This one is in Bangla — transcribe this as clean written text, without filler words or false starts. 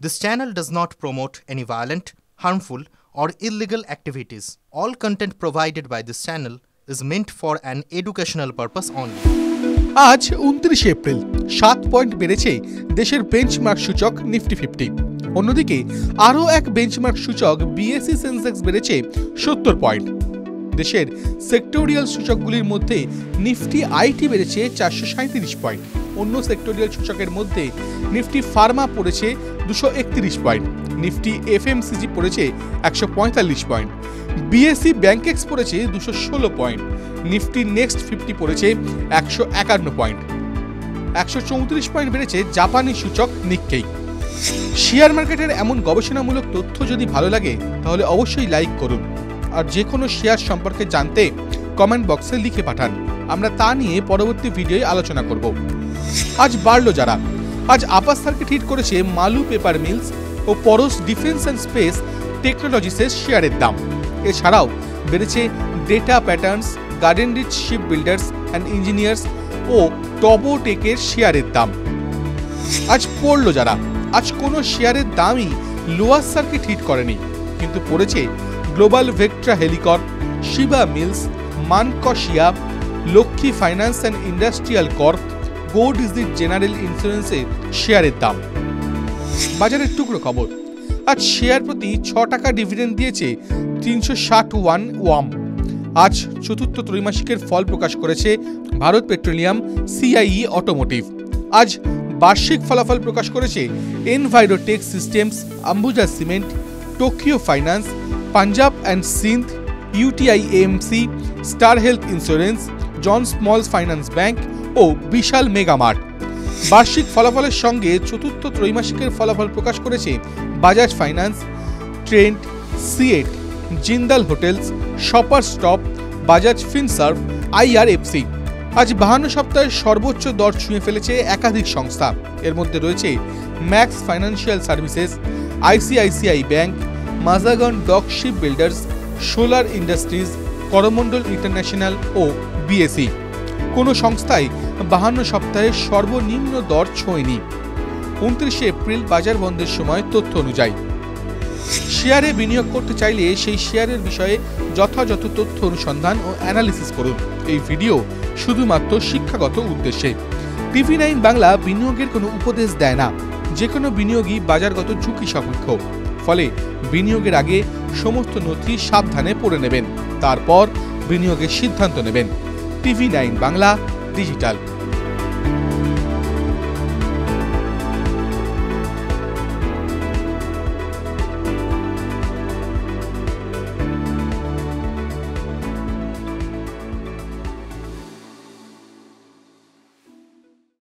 This channel does not promote any violent, harmful, or illegal activities. All content provided by this channel is meant for an educational purpose only. আজ 29 এপ্রিল 7 পয়েন্ট বেড়েছে দেশের বেঞ্চমার্ক সূচক নিফটি 50। অন্যদিকে আরও এক বেঞ্চমার্ক সূচক বিএসসি সেন্সেক্স বেড়েছে 70 পয়েন্ট। দেশের সেক্টরিয়াল সূচকগুলির মধ্যে নিফটি আইটি বেড়েছে 437 পয়েন্ট। অন্য সেক্টরিয়াল সূচকের মধ্যে নিফটি ফার্মা পড়েছে 231 পয়েন্ট, নিফটি এফএমসিজি পড়েছে 145 পয়েন্ট, বিএসসি ব্যাংকেক্স পড়েছে 216 পয়েন্ট, নিফটি নেক্সট 50 পড়েছে 151 পয়েন্ট। 134 পয়েন্ট বেড়েছে জাপানি সূচক নিক্কেই। শেয়ার মার্কেটের এমন গবেষণামূলক তথ্য যদি ভালো লাগে তাহলে অবশ্যই লাইক করুন, আর যে কোনো শেয়ার সম্পর্কে জানতে কমেন্ট বক্সে লিখে পাঠান। আমরা তা নিয়ে পরবর্তী ভিডিওয়ে আলোচনা করব। আজ বাড়লো যারা। আজ আপার সার্কিট হিট করেছে মালু paper mills O Parash defence and space টেকনোলজিসের শেয়ারের দাম। এছাড়াও বেড়েছে data patterns, garden reach ship builders and engineers ও টবোটেকের শেয়ারের দাম। আজ পড়লো যারা। আজ কোনো শেয়ারের দামই লোয়ার সার্কিট হিট করেনি, কিন্তু পড়েছে global vectra helicorp, Shiva mills, মানকশিয়া, Lakshmi finance and industrial corp, go digit general ইন্স্যুরেন্সের শেয়ারের দাম। বাজারের টুকরো খবর। আজ শেয়ার প্রতি 6 টাকা ডিভিডেন্ড দিয়েছে 361 ওয়াম। আজ চতুর্থ ত্রৈমাসিকের ফল প্রকাশ করেছে ভারত পেট্রোলিয়াম, সিআইই অটোমোটিভ। আজ বার্ষিক ফলাফল প্রকাশ করেছে Envirotech systems, Ambuja cement, Tokyo finance, Punjab and Sind, UTI AMC, star health insurance, Jana small finance bank ও বিশাল মেগামার্ট। বার্ষিক ফলাফলের সঙ্গে চতুর্থ ত্রৈমাসিকের ফলাফল প্রকাশ করেছে Bajaj finance, Trent, CEAT, Jindal hotels, shopper stop, Bajaj Finserv, IRFC. আজ 52 সপ্তাহের সর্বোচ্চ দর ছুঁয়ে ফেলেছে একাধিক সংস্থা। এর মধ্যে রয়েছে max financial services, ICICI bank, Mazagon dock ship builders, solar industries, Coromandel international ও বিএসই। কোনো সংস্থায় 52 সপ্তাহের সর্বনিম্ন দর ছোঁয়নি। 29 এপ্রিল বাজার বন্ধের সময় তথ্য অনুযায়ী শেয়ারে বিনিয়োগ করতে চাইলে সেই শেয়ারের বিষয়ে যথাযথ তথ্য অনুসন্ধান ও অ্যানালিসিস করুন। এই ভিডিও শুধুমাত্র শিক্ষাগত উদ্দেশ্যে। টিভি9 বাংলা বিনিয়োগের কোনো উপদেশ দেয় না। যে কোনো বিনিয়োগই বাজারগত ঝুঁকি সাপেক্ষ, ফলে বিনিয়োগের আগে সমস্ত নথি সাবধানে পড়ে নেবেন, তারপর বিনিয়োগের সিদ্ধান্ত নেবেন। টিভি9 বাংলা ডিজিটাল।